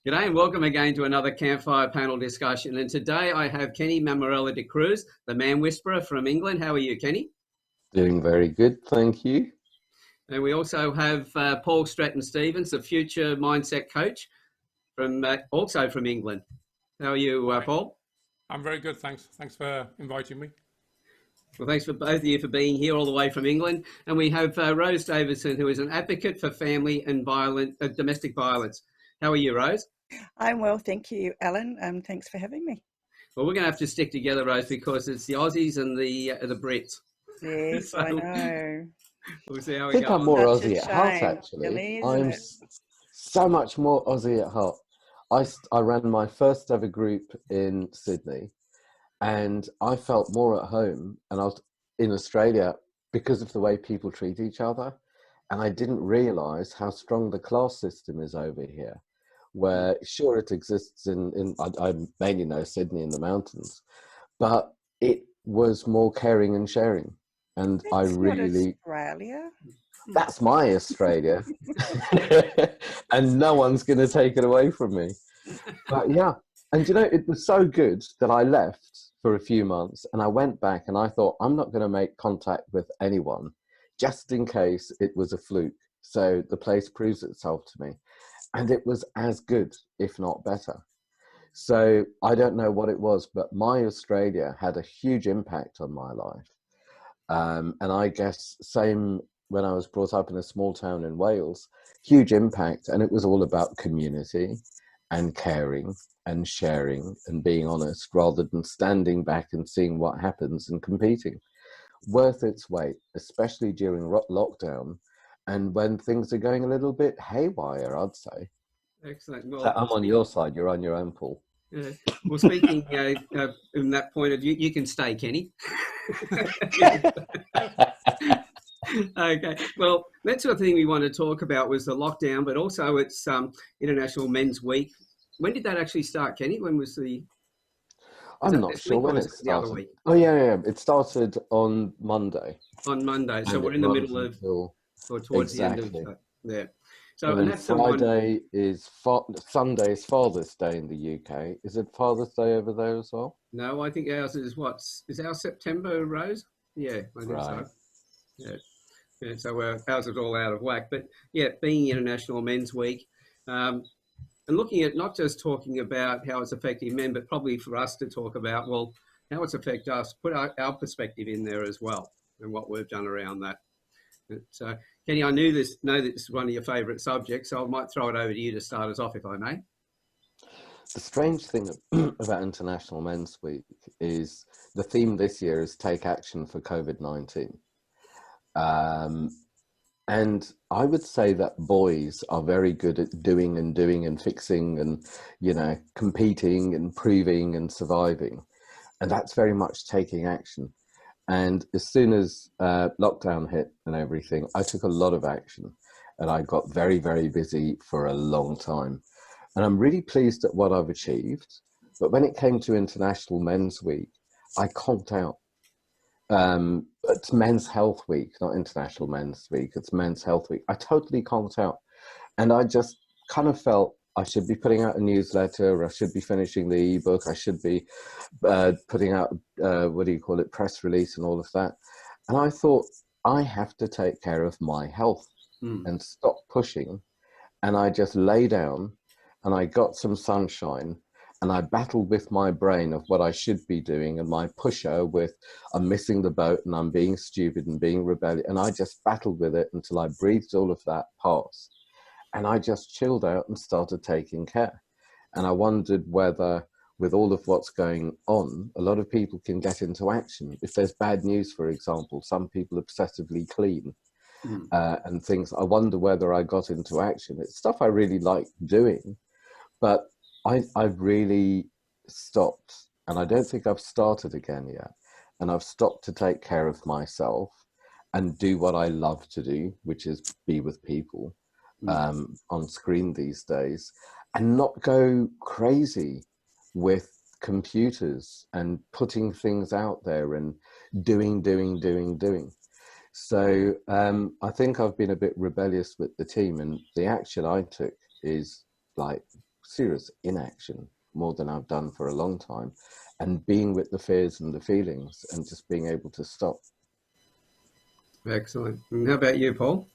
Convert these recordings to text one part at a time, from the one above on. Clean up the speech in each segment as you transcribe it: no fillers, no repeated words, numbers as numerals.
G'day and welcome again to another Campfire Panel Discussion. And today I have Kenny Mammarella-D'Cruz, the man whisperer from England. How are you, Kenny? Doing very good, thank you. And we also have Paul Stretton-Stephens, the future mindset coach, also from England. How are you, Paul? I'm very good, thanks. Thanks for inviting me. Well, thanks for both of you for being here all the way from England. And we have Rose Davidson, who is an advocate for family and domestic violence. How are you, Rose? I'm well, thank you, Alan. Thanks for having me. Well, we're going to have to stick together, Rose, because it's the Aussies and the Brits. Yes, so, I know. We'll see how I think I'm more Aussie at heart, actually. Really, I'm so much more Aussie at heart. I ran my first ever group in Sydney, and I felt more at home, and I was in Australia because of the way people treat each other, and I didn't realise how strong the class system is over here. Where sure it exists I mainly know Sydney in the mountains, but it was more caring and sharing. And that's I really, Australia. That's my Australia. And no one's going to take it away from me. But yeah, and you know, it was so good that I left for a few months and I went back and I thought, I'm not going to make contact with anyone just in case it was a fluke. So the place proves itself to me. And it was as good, if not better. So I don't know what it was, but my Australia had a huge impact on my life. And I guess same when I was brought up in a small town in Wales, huge impact. And it was all about community and caring and sharing and being honest rather than standing back and seeing what happens and competing. Worth its weight, especially during lockdown. And when things are going a little bit haywire, I'd say. Excellent. Well, So I'm on your side, you're on your own, Paul. Yeah. Well, speaking in that point of view, you can stay, Kenny. Okay. Well, that's the thing we want to talk about was the lockdown, but also it's International Men's Week. When did that actually start, Kenny? When was the... I'm not sure when it started. The other week? Oh, yeah. It started on Monday. On Monday. So we're in the middle of... or towards exactly. the end of there. So and that's Friday is Sunday is Father's Day in the UK. Is it Father's Day over there as well? No, I think ours is is our September, Rose? Yeah, I think right. So. Yeah, so ours is all out of whack. But yeah, being International Men's Week, and looking at not just talking about how it's affecting men, but probably for us to talk about, well, how it's affected us, put our perspective in there as well, and what we've done around that. So, Kenny, I know this is one of your favourite subjects, so I might throw it over to you to start us off, if I may. The strange thing about International Men's Week is the theme this year is Take Action for COVID-19. And I would say that boys are very good at doing and fixing and, you know, competing and proving and surviving. And that's very much taking action. And as soon as lockdown hit and everything, I took a lot of action and I got very, very busy for a long time. And I'm really pleased at what I've achieved. But when it came to International Men's Week, I conked out. It's Men's Health Week, not International Men's Week. It's Men's Health Week. I totally conked out. And I just kind of felt I should be putting out a newsletter, I should be finishing the ebook, I should be putting out, press release and all of that. And I thought, I have to take care of my health and stop pushing. And I just lay down and I got some sunshine and I battled with my brain of what I should be doing and my pusher with, I'm missing the boat and I'm being stupid and being rebellious. And I just battled with it until I breathed all of that past. And I just chilled out and started taking care. And I wondered whether, with all of what's going on, a lot of people can get into action. If there's bad news, for example, some people obsessively clean and things. I wonder whether I got into action. It's stuff I really like doing, but I've really stopped. And I don't think I've started again yet. And I've stopped to take care of myself and do what I love to do, which is be with people. On screen these days and not go crazy with computers and putting things out there and doing. So I think I've been a bit rebellious with the team and the action I took is like serious inaction, more than I've done for a long time, and being with the fears and the feelings and just being able to stop. Excellent. And how about you, Paul?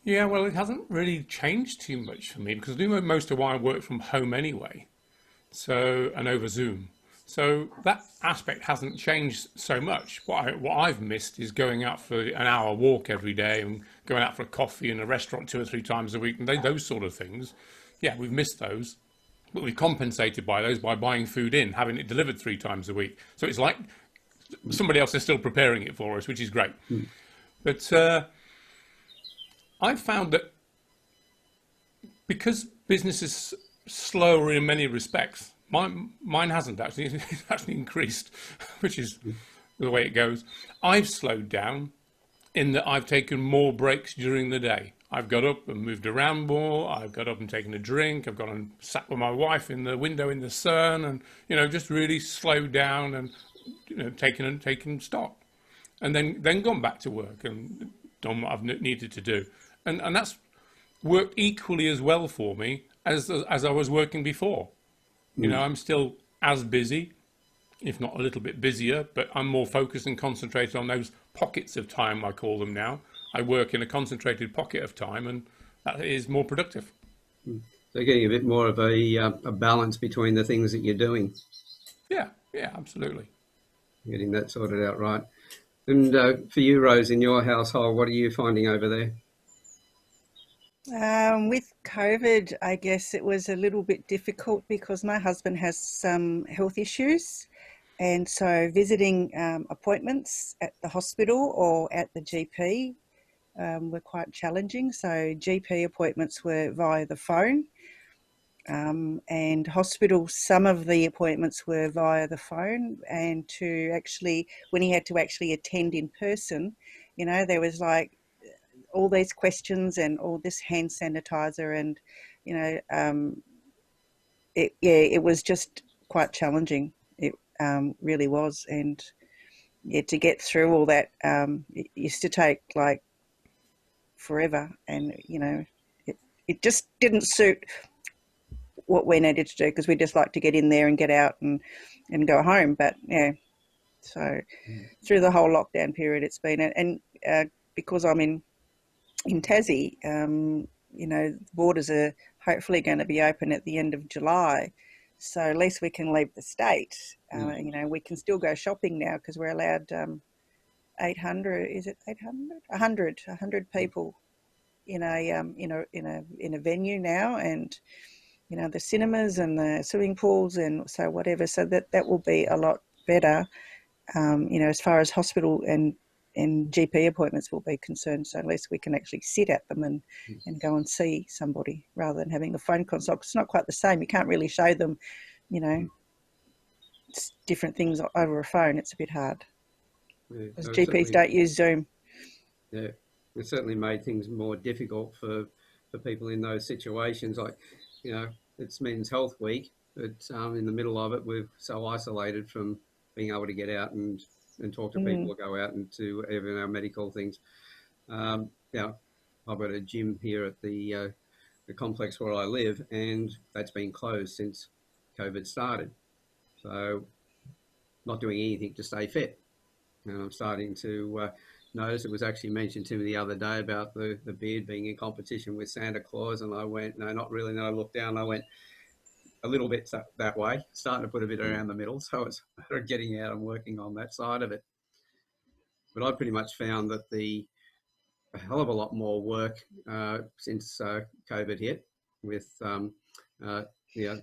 Yeah, well, it hasn't really changed too much for me because I do most of my work from home anyway, and over Zoom. So that aspect hasn't changed so much. What I've missed is going out for an hour walk every day and going out for a coffee in a restaurant 2 or 3 times a week, and those sort of things. Yeah, we've missed those, but we've compensated by those by buying food in, having it delivered 3 times a week. So it's like somebody else is still preparing it for us, which is great. But I've found that because business is slower in many respects, mine hasn't actually. It's actually increased, which is the way it goes. I've slowed down in that I've taken more breaks during the day. I've got up and moved around more. I've got up and taken a drink. I've gone and sat with my wife in the window in the sun, and just really slowed down and taken stock, and then gone back to work and done what I've needed to do, and that's worked equally as well for me as I was working before. I'm still as busy, if not a little bit busier, but I'm more focused and concentrated on those pockets of time, I call them now. I work in a concentrated pocket of time, and that is more productive. So getting a bit more of a balance between the things that you're doing. Yeah, absolutely. Getting that sorted out right. And for you, Rose, in your household, what are you finding over there? With COVID, I guess it was a little bit difficult because my husband has some health issues, and so visiting appointments at the hospital or at the GP were quite challenging. So GP appointments were via the phone, and hospital, some of the appointments were via the phone, and when he had to actually attend in person, there was like all these questions and all this hand sanitizer, and it was just quite challenging. It really was, and to get through all that, it used to take like forever, and it just didn't suit what we needed to do, because we just like to get in there and get out and go home. But so through the whole lockdown period, it's been, and because I'm in Tassie, the borders are hopefully going to be open at the end of July, so at least we can leave the state. We can still go shopping now because we're allowed 800. Is it 800? 100 people in a venue now, and the cinemas and the swimming pools, and so whatever. So that will be a lot better, as far as hospital and GP appointments will be concerned. So at least we can actually sit at them and go and see somebody rather than having a phone consult. It's not quite the same. You can't really show them, different things over a phone. It's a bit hard because GPs don't use Zoom. Yeah, it certainly made things more difficult for people in those situations. Like, it's Men's Health Week, but in the middle of it, we're so isolated from being able to get out and talk to people, or go out and to even our medical things. I've got a gym here at the complex where I live, and that's been closed since COVID started. So not doing anything to stay fit. And I'm starting to notice, it was actually mentioned to me the other day about the beard being in competition with Santa Claus, and I went, no, not really. And then I looked down and I went, a little bit that way, starting to put a bit around the middle. So it's getting out and working on that side of it. But I pretty much found that a hell of a lot more work since COVID hit, with the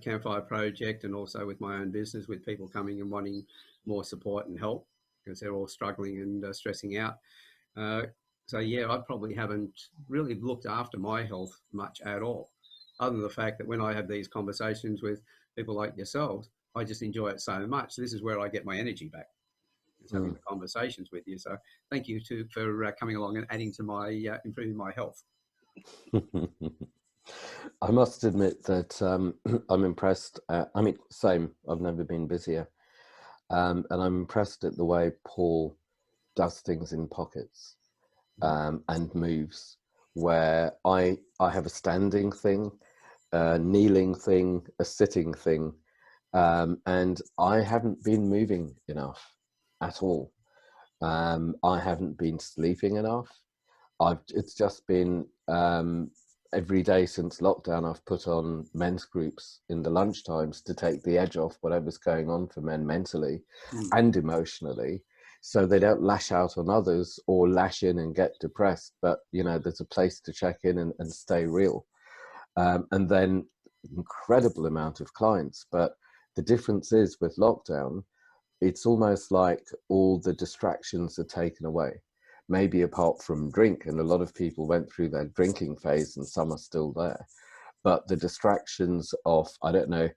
Campfire Project, and also with my own business, with people coming and wanting more support and help because they're all struggling and stressing out. So I probably haven't really looked after my health much at all, other than the fact that when I have these conversations with people like yourselves, I just enjoy it so much. This is where I get my energy back, is having the conversations with you. So thank you for coming along and adding to my improving my health. I must admit that I'm impressed. Same. I've never been busier, and I'm impressed at the way Paul does things in pockets and moves. Where I have a standing thing, a kneeling thing, a sitting thing, and I haven't been moving enough at all. I haven't been sleeping enough. It's just been every day since lockdown, I've put on men's groups in the lunchtimes to take the edge off whatever's going on for men mentally and emotionally, so they don't lash out on others or lash in and get depressed. But, you know, there's a place to check in and stay real. And then incredible amount of clients. But the difference is with lockdown, it's almost like all the distractions are taken away, maybe apart from drink. And a lot of people went through their drinking phase and some are still there. But the distractions of, I don't know,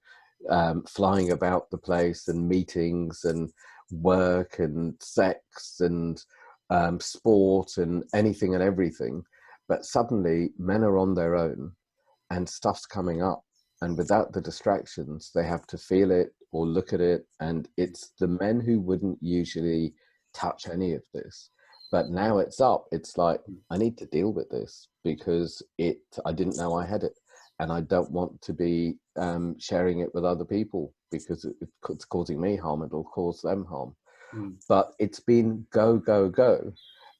flying about the place and meetings and work and sex and sport and anything and everything. But suddenly men are on their own and stuff's coming up. And without the distractions, they have to feel it or look at it. And it's the men who wouldn't usually touch any of this. But now it's up. It's like, I need to deal with this because I didn't know I had it. And I don't want to be sharing it with other people because it's causing me harm. It'll cause them harm. But it's been go, go, go.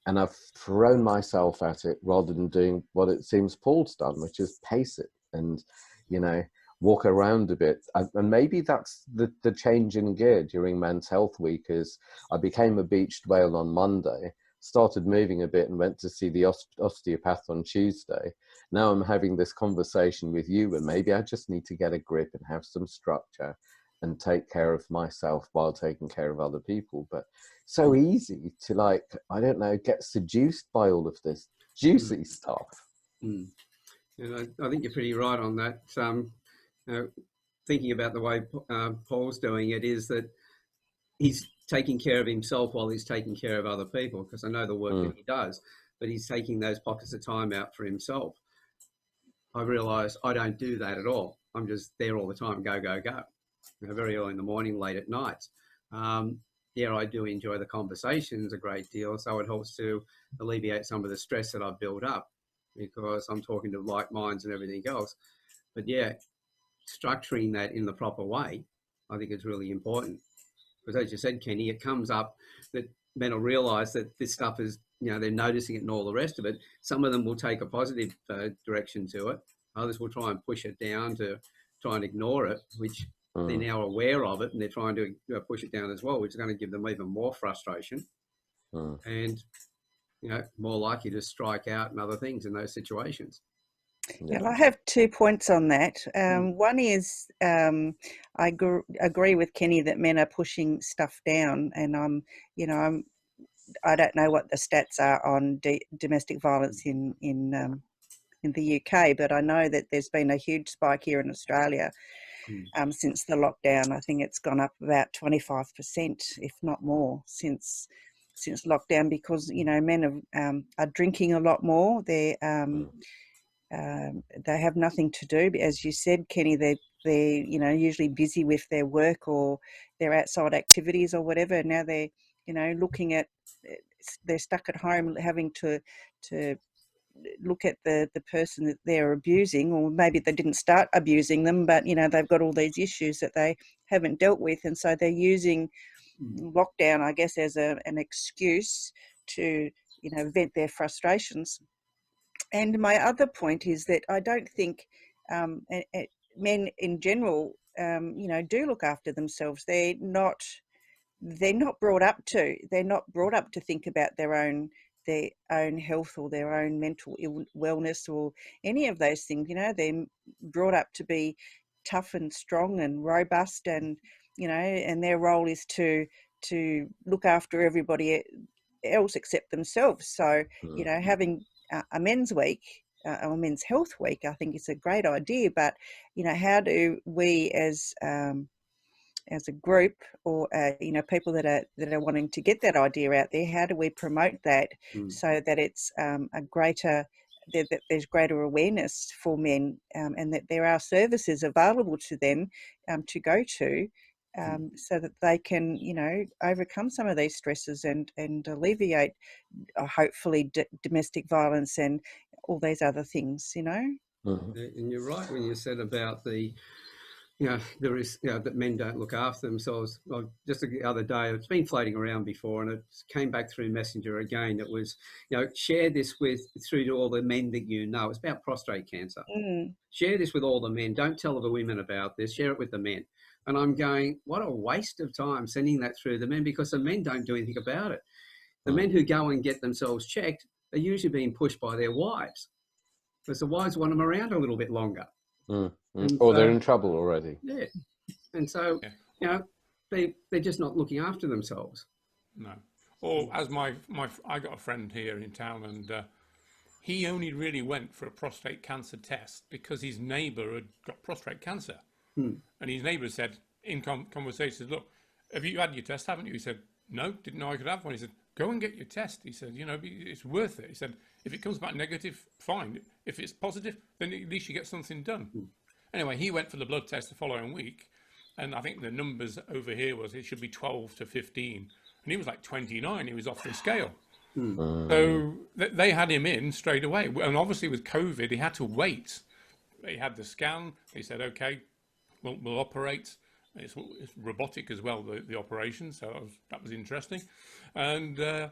And I've thrown myself at it rather than doing what it seems Paul's done, which is pace it and, you know, walk around a bit. And maybe that's the change in gear during Men's Health Week. Is I became a beached whale on Monday, started moving a bit and went to see the osteopath on Tuesday. Now I'm having this conversation with you, and maybe I just need to get a grip and have some structure and take care of myself while taking care of other people. But so easy to, like, I don't know, get seduced by all of this juicy stuff. And I think you're pretty right on that. Thinking about the way Paul's doing it is that he's taking care of himself while he's taking care of other people, because I know the work that he does, but he's taking those pockets of time out for himself. I realise I don't do that at all. I'm just there all the time, go, go, go. You know, very early in the morning, late at night. I do enjoy the conversations a great deal, so it helps to alleviate some of the stress that I've built up because I'm talking to like minds and everything else. But yeah, structuring that in the proper way, I think is really important. Because as you said, Kenny, it comes up that men will realise that this stuff is, you know, they're noticing it and all the rest of it. Some of them will take a positive direction to it. Others will try and push it down to try and ignore it, which they're now aware of it and they're trying to push it down as well, which is going to give them even more frustration and, you know, more likely to strike out and other things in those situations. Well, I have 2 points on that. One is I agree with Kenny that men are pushing stuff down, and I don't know what the stats are on domestic violence in the UK, but I know that there's been a huge spike here in Australia since the lockdown. I think it's gone up about 25%, if not more, since lockdown, because, you know, men are drinking a lot more. They have nothing to do. As you said, Kenny, they're you know, usually busy with their work or their outside activities or whatever. Now they're, you know, they're stuck at home having to look at the person that they're abusing, or maybe they didn't start abusing them, but, you know, they've got all these issues that they haven't dealt with, and so they're using lockdown, I guess, as an excuse to, you know, vent their frustrations. And my other point is that I don't think men in general, you know, do look after themselves. They're not brought up to. They're not brought up to think about their own health or their own mental wellness or any of those things. You know, they're brought up to be tough and strong and robust, and, you know, and their role is to look after everybody else except themselves. So, you know, having a men's week or men's health week, I think is a great idea. But, you know, how do we as a group, or you know, people that are wanting to get that idea out there, how do we promote that so that it's that there's greater awareness for men, and that there are services available to them to go to, so that they can, you know, overcome some of these stresses and alleviate hopefully domestic violence and all these other things, you know. And you're right when you said about the there is, that men don't look after themselves. Well, just the other day, it's been floating around before, and it came back through Messenger again. It was, share this through to all the men that you know. It's about prostate cancer. Share this with all the men. Don't tell the women about this. Share it with the men. And I'm going, what a waste of time sending that through the men, because the men don't do anything about it. The men who go and get themselves checked are usually being pushed by their wives, because the wives want them around a little bit longer. Or they're in trouble already. Yeah. And so, they're just not looking after themselves. No. Or as I got a friend here in town, and he only really went for a prostate cancer test because his neighbour had got prostate cancer. And his neighbour said, in conversation, look, have you had your test, haven't you? He said, no, didn't know I could have one. He said, go and get your test. He said, it's worth it. He said, if it comes back negative, fine. If it's positive, then at least you get something done. Anyway, he went for the blood test the following week, and I think the numbers over here was it should be 12 to 15, and he was like 29. He was off the scale. So they had him in straight away, and obviously with COVID, he had to wait. They had the scan. They said, okay, we'll operate. It's robotic as well, the operation, so that was interesting. And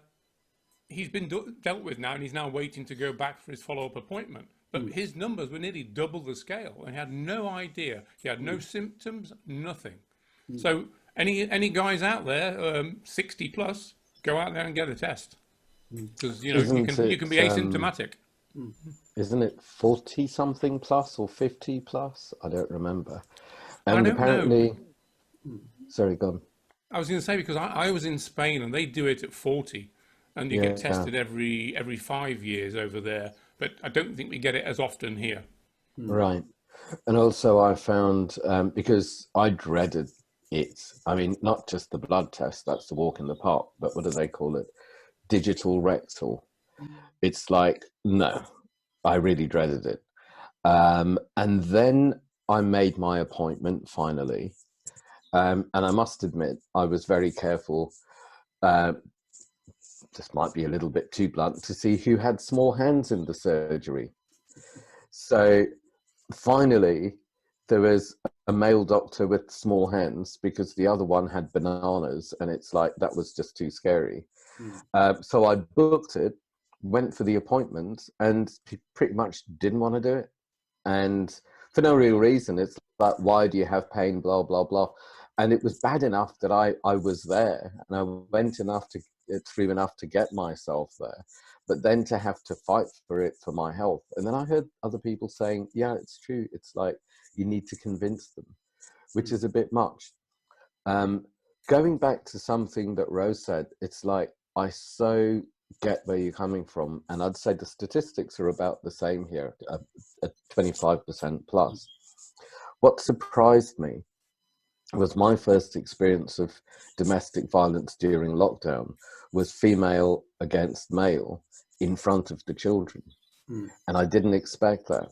he's been dealt with now, and he's now waiting to go back for his follow-up appointment. But his numbers were nearly double the scale, and he had no idea. He had no symptoms, nothing. So any guys out there, 60 plus, go out there and get a test, because you can be asymptomatic. Isn't it 40 something plus or 50 plus? I don't remember. And I don't apparently, know. Sorry, go on. I was going to say, because I was in Spain and they do it at 40, and you get tested every 5 years over there. But I don't think we get it as often here. Right. And also I found, because I dreaded it, I mean, not just the blood test, that's the walk in the park, but what do they call it? Digital rectal. It's like, no, I really dreaded it. And then I made my appointment finally. And I must admit, I was very careful. This might be a little bit too blunt, to see who had small hands in the surgery. So finally, there was a male doctor with small hands, because the other one had bananas, and it's like, that was just too scary. So I booked it, went for the appointment, and pretty much didn't want to do it. And for no real reason. It's like, why do you have pain, blah, blah, blah. And it was bad enough that I was there, and I went through enough to get myself there, but then to have to fight for it for my health. And then I heard other people saying, yeah, it's true. It's like, you need to convince them, which is a bit much. Going back to something that Rose said, it's like, I so get where you're coming from. And I'd say the statistics are about the same here, at 25% plus. What surprised me was my first experience of domestic violence during lockdown was female against male in front of the children. And I didn't expect that.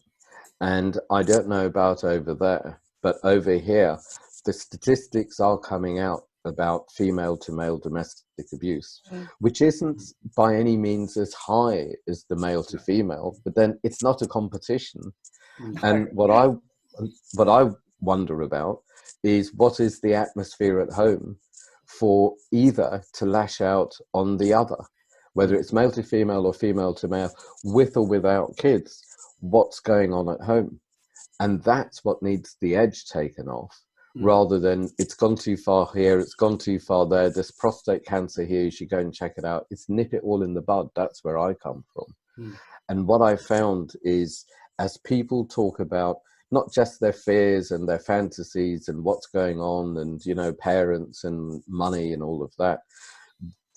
And I don't know about over there, but over here, the statistics are coming out about female to male domestic abuse, which isn't by any means as high as the male to female, but then it's not a competition. And what I wonder about is, what is the atmosphere at home for either to lash out on the other, whether it's male to female or female to male, with or without kids, what's going on at home? And that's what needs the edge taken off, rather than it's gone too far here, it's gone too far there, there's prostate cancer here, you should go and check it out. It's nip it all in the bud. That's where I come from. And what I found is, as people talk about not just their fears and their fantasies and what's going on and, you know, parents and money and all of that,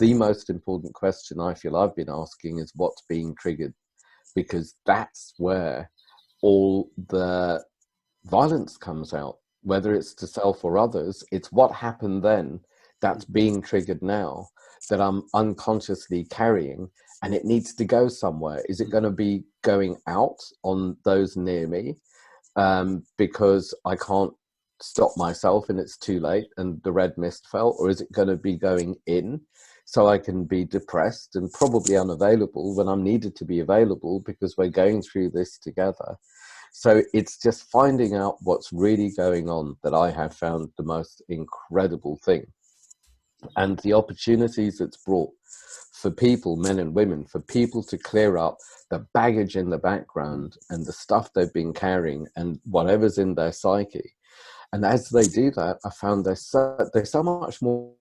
the most important question I feel I've been asking is what's being triggered, because that's where all the violence comes out, whether it's to self or others. It's what happened then that's being triggered now, that I'm unconsciously carrying, and it needs to go somewhere. Is it going to be going out on those near me? Because I can't stop myself and it's too late and the red mist fell? Or is it going to be going in so I can be depressed and probably unavailable when I'm needed to be available, because we're going through this together? So it's just finding out what's really going on that I have found the most incredible thing. And the opportunities it's brought for people, men and women, for people to clear up the baggage in the background and the stuff they've been carrying and whatever's in their psyche. And as they do that, I found there's so much more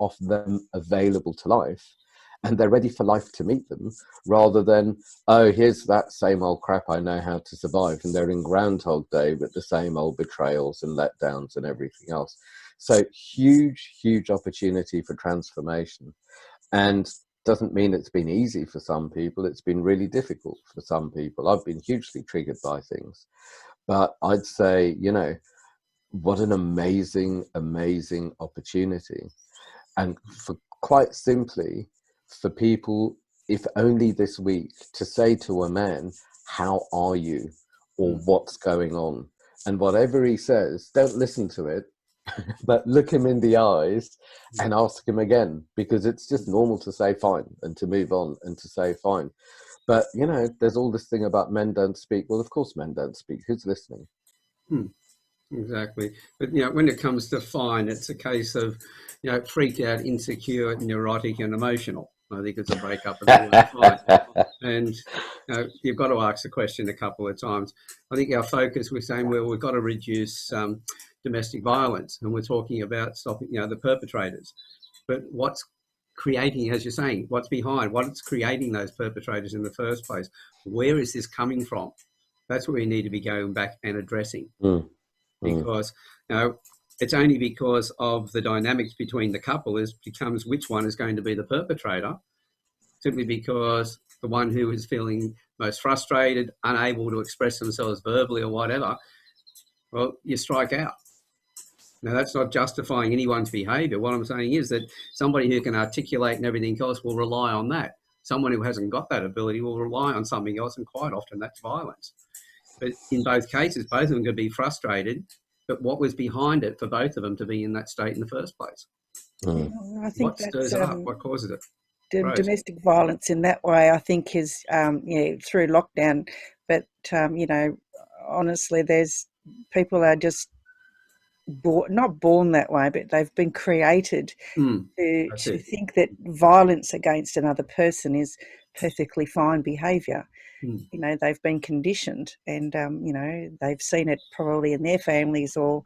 of them available to life, and they're ready for life to meet them, rather than, oh, here's that same old crap I know how to survive, and they're in Groundhog Day with the same old betrayals and letdowns and everything else. So huge opportunity for transformation. And doesn't mean it's been easy for some people. It's been really difficult for some people. I've been hugely triggered by things. But I'd say, you know, what an amazing opportunity. And for quite simply, for people, if only this week, to say to a man, how are you? Or what's going on? And whatever he says, don't listen to it, but look him in the eyes and ask him again, because it's just normal to say fine and to move on and to say fine. But, you know, there's all this thing about men don't speak. Well, of course men don't speak. Who's listening? Exactly. But, you know, when it comes to fine, it's a case of, you know, freaked out, insecure, neurotic and emotional. I think it's a breakup of the word fine. And you know, you've got to ask the question a couple of times. I think our focus, we're saying, well, we've got to reduce domestic violence, and we're talking about stopping, you know, the perpetrators. But what's creating, as you're saying, what's behind, what's creating those perpetrators in the first place? Where is this coming from? That's what we need to be going back and addressing. Because, you know, it's only because of the dynamics between the couple becomes which one is going to be the perpetrator, simply because the one who is feeling most frustrated, unable to express themselves verbally or whatever, well, you strike out. Now, that's not justifying anyone's behaviour. What I'm saying is that somebody who can articulate and everything else will rely on that. Someone who hasn't got that ability will rely on something else, and quite often that's violence. But in both cases, both of them could be frustrated, but what was behind it for both of them to be in that state in the first place? I think what stirs it up? What causes it? Domestic violence in that way, I think, is through lockdown. But you know, honestly, there's people are just not born that way, but they've been created to think that violence against another person is perfectly fine behaviour. You know, they've been conditioned, and you know, they've seen it probably in their families or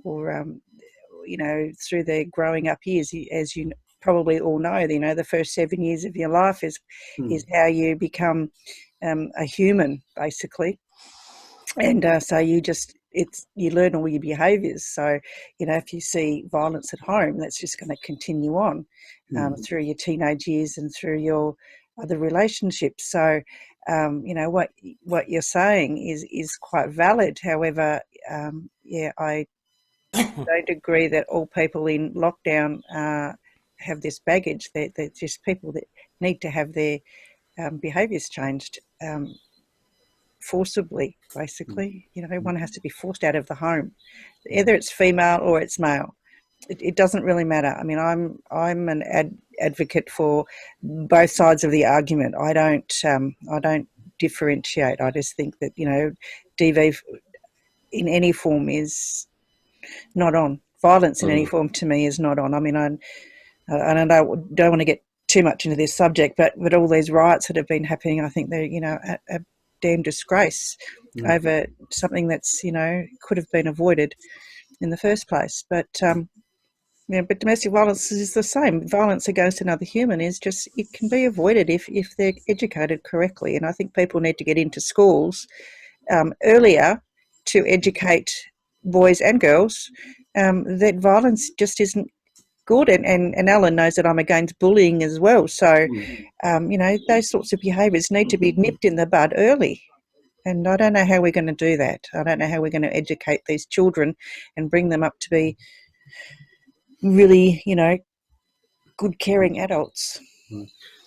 you know, through their growing up years. As you probably all know, you know, the first 7 years of your life is how you become a human, basically. And so you learn all your behaviours. So, you know, if you see violence at home, that's just going to continue on through your teenage years and through your other relationships. So, you know, what you're saying is quite valid. However, I don't agree that all people in lockdown have this baggage. They're just people that need to have their behaviours changed forcibly, basically. You know, one has to be forced out of the home. Either it's female or it's male. It doesn't really matter. I mean, I'm an advocate for both sides of the argument. I don't differentiate. I just think that, you know, DV in any form is not on. Violence in any form to me is not on. I mean, I don't want to get too much into this subject, but all these riots that have been happening, I think they're, you know, a damn disgrace over something that's, you know, could have been avoided in the first place. But but domestic violence is the same. Violence against another human is just, it can be avoided if they're educated correctly. And I think people need to get into schools earlier to educate boys and girls that violence just isn't good. And Alan knows that I'm against bullying as well. So, you know, those sorts of behaviours need to be nipped in the bud early. And I don't know how we're going to do that. I don't know how we're going to educate these children and bring them up to be really, you know, good, caring adults. Yeah,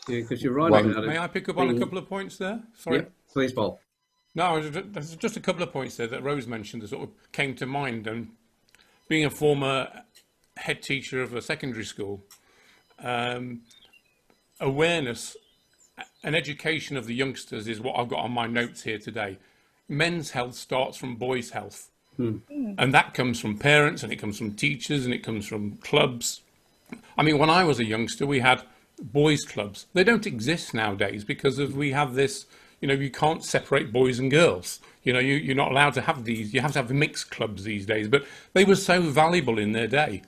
because you're right about it. May I pick up on a couple of points there? Sorry. Yep, please, Paul. No, there's just a couple of points there that Rose mentioned that sort of came to mind. And being a former head teacher of a secondary school, awareness and education of the youngsters is what I've got on my notes here today. men's health starts from boys' health. And that comes from parents, and it comes from teachers, and it comes from clubs. I mean, when I was a youngster, we had boys' clubs. They don't exist nowadays because we have this, you can't separate boys and girls. You're not allowed to have these. You have to have mixed clubs these days. But they were so valuable in their day.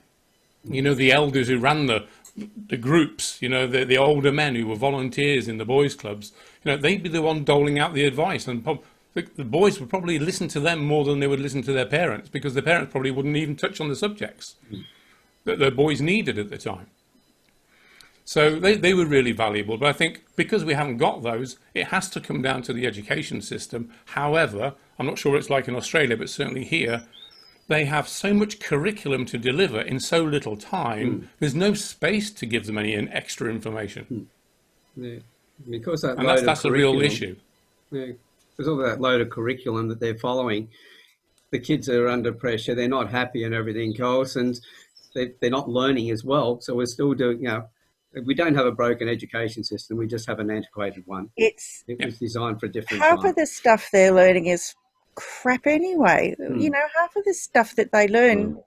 The elders who ran the groups, the older men who were volunteers in the boys' clubs, they'd be the one doling out the advice. And the boys would probably listen to them more than they would listen to their parents, because their parents probably wouldn't even touch on the subjects that their boys needed at the time. So they were really valuable. But I think because we haven't got those, it has to come down to the education system. However, I'm not sure what it's like in Australia, but certainly here, they have so much curriculum to deliver in so little time, there's no space to give them any extra information. Yeah. Because that and that's a real issue. Yeah. Because of that load of curriculum that they're following, the kids are under pressure, they're not happy and everything else, and they're not learning as well. So we're still doing, we don't have a broken education system, we just have an antiquated one. It was designed for a different half time. of the stuff they're learning is crap anyway. Half of the stuff that they learn,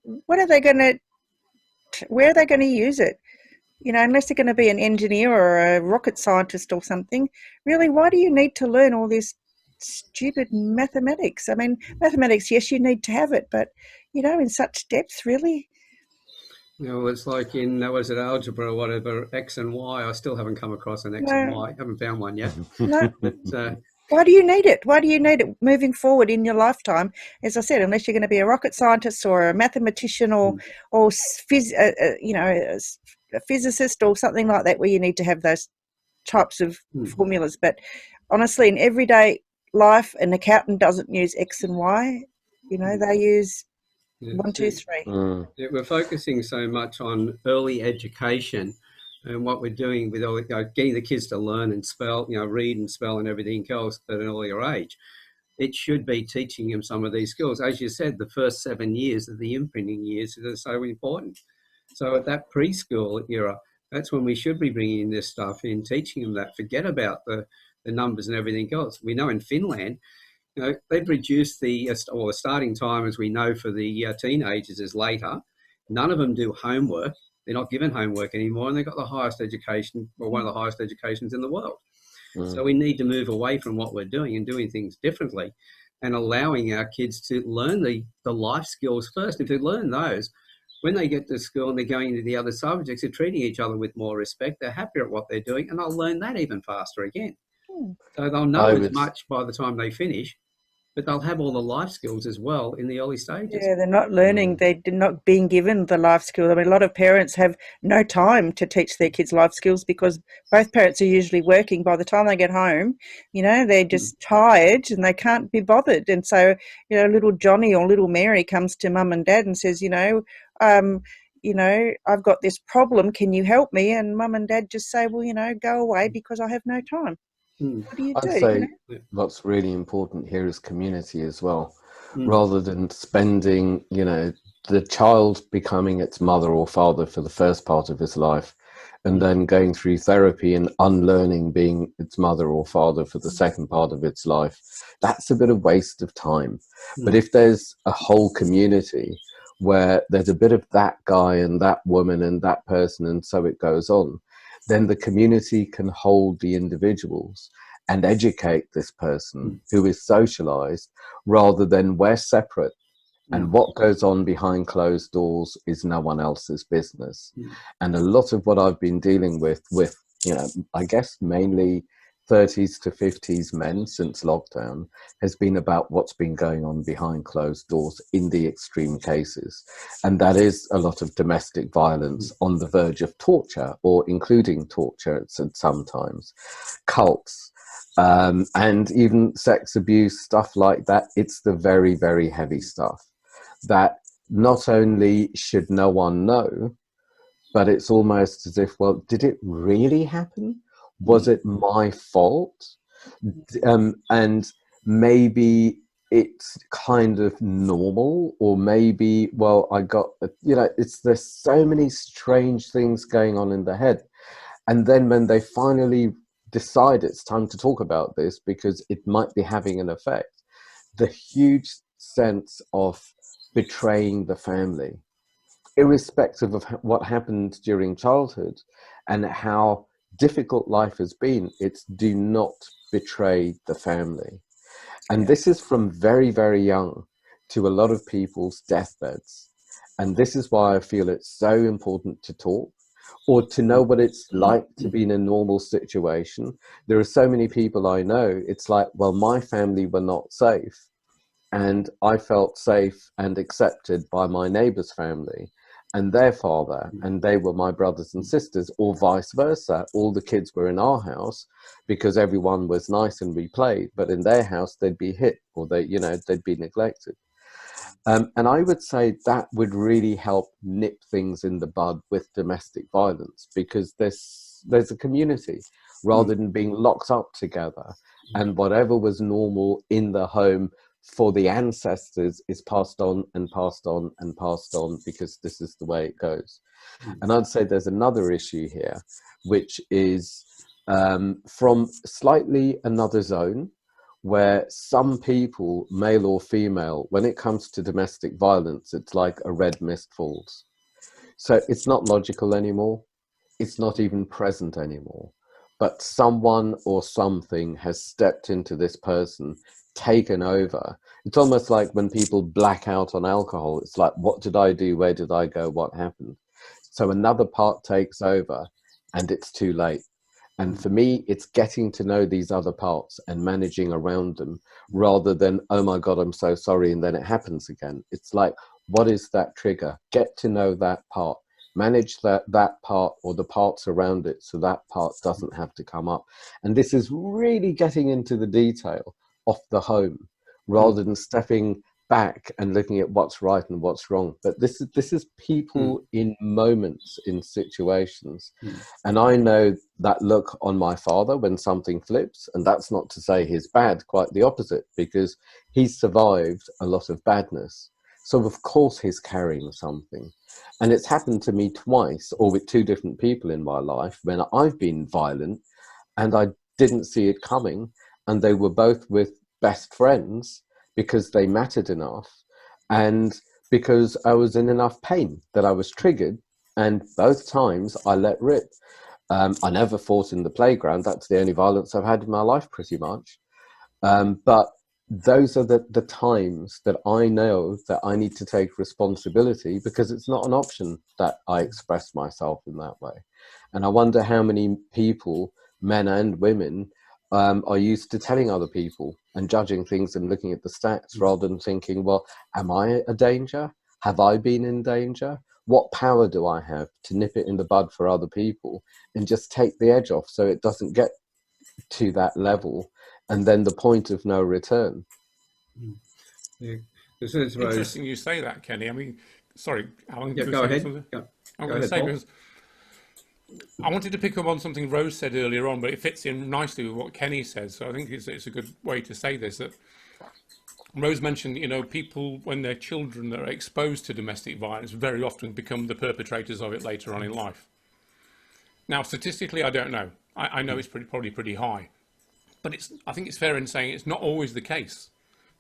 where are they going to use it? Unless they're going to be an engineer or a rocket scientist or something. Really, why do you need to learn all this stupid mathematics? I mean, mathematics, yes, you need to have it, but, in such depth, really? It's like in, was it algebra or whatever, X and Y. I still haven't come across an X and Y. I haven't found one yet. No. But, why do you need it? Why do you need it moving forward in your lifetime? As I said, unless you're going to be a rocket scientist or a mathematician or a physicist or something like that, where you need to have those types of formulas. But honestly, in everyday life, an accountant doesn't use X and Y. They use 1, 2, 3. Yeah, we're focusing so much on early education and what we're doing with getting the kids to learn and spell, read and spell and everything else at an earlier age. It should be teaching them some of these skills. As you said, the first 7 years of the imprinting years are so important. So at that preschool era, that's when we should be bringing this stuff in, teaching them that. Forget about the numbers and everything else. We know in Finland, they've reduced the starting time, as we know, for the teenagers is later. None of them do homework. They're not given homework anymore, and they've got the highest education, or one of the highest educations in the world. So we need to move away from what we're doing and doing things differently, and allowing our kids to learn the life skills first. If they learn those, when they get to school and they're going into the other subjects, they're treating each other with more respect, they're happier at what they're doing, and they'll learn that even faster again. So they'll know as much by the time they finish, but they'll have all the life skills as well in the early stages. Yeah, they're not learning. They're not being given the life skills. I mean, a lot of parents have no time to teach their kids life skills because both parents are usually working. By the time they get home, they're just tired and they can't be bothered. And so, little Johnny or little Mary comes to mum and dad and says, I've got this problem. Can you help me? And mum and dad just say, well, go away because I have no time. What do you do? I'd say what's really important here is community as well, rather than spending, the child becoming its mother or father for the first part of his life and then going through therapy and unlearning being its mother or father for the second part of its life. That's a bit of waste of time. But if there's a whole community where there's a bit of that guy and that woman and that person, and so it goes on, then the community can hold the individuals and educate this person who is socialized, rather than we're separate and what goes on behind closed doors is no one else's business. And a lot of what I've been dealing with, I guess mainly 30s to 50s men since lockdown, has been about what's been going on behind closed doors in the extreme cases. And that is a lot of domestic violence on the verge of torture, or including torture sometimes, cults, and even sex abuse, stuff like that. It's the very, very heavy stuff that not only should no one know, but it's almost as if, well, did it really happen? Was it my fault? And maybe it's kind of normal, or maybe, well, I got, there's so many strange things going on in the head. And then when they finally decide it's time to talk about this because it might be having an effect. The huge sense of betraying the family, irrespective of what happened during childhood and how difficult life has been, it's do not betray the family. And this is from very, very young to a lot of people's deathbeds. And this is why I feel it's so important to talk, or to know what it's like to be in a normal situation. There are so many people I know, it's like, well, my family were not safe, and I felt safe and accepted by my neighbour's family and their father, and they were my brothers and sisters, or vice versa. All the kids were in our house because everyone was nice and we played, but in their house they'd be hit, or they'd be neglected. And I would say that would really help nip things in the bud with domestic violence, because there's a community rather than being locked up together, and whatever was normal in the home for the ancestors is passed on and passed on and passed on, because this is the way it goes. And I'd say there's another issue here, which is from slightly another zone, where some people, male or female, when it comes to domestic violence, it's like a red mist falls. So it's not logical anymore. It's not even present anymore. But someone or something has stepped into this person, taken over. It's almost like when people black out on alcohol. It's like, what did I do? Where did I go? What happened? So another part takes over and it's too late. And for me, it's getting to know these other parts and managing around them, rather than, oh my God, I'm so sorry, and then it happens again. It's like, what is that trigger? Get to know that part. Manage that part or the parts around it, so that part doesn't have to come up. And this is really getting into the detail of the home, rather than stepping back and looking at what's right and what's wrong. But this is people in moments, in situations. And I know that look on my father when something flips, and that's not to say he's bad, quite the opposite, because he's survived a lot of badness. So of course he's carrying something. And it's happened to me twice, or with two different people in my life, when I've been violent and I didn't see it coming, and they were both with best friends because they mattered enough, and because I was in enough pain that I was triggered, and both times I let rip. I never fought in the playground. That's the only violence I've had in my life, pretty much. But those are the times that I know that I need to take responsibility, because it's not an option that I express myself in that way. And I wonder how many people, men and women, are used to telling other people and judging things and looking at the stats, rather than thinking, well, am I a danger? Have I been in danger? What power do I have to nip it in the bud for other people and just take the edge off so it doesn't get to that level, and then the point of no return? Yeah. Interesting you say that, Kenny. I mean, sorry, Alan. Yeah, go ahead. I'm going to say, because I wanted to pick up on something Rose said earlier on, but it fits in nicely with what Kenny said. So I think it's a good way to say this. That Rose mentioned, people, when they're children that are exposed to domestic violence, very often become the perpetrators of it later on in life. Now, statistically, I don't know. I know it's probably pretty high, but I think it's fair in saying it's not always the case,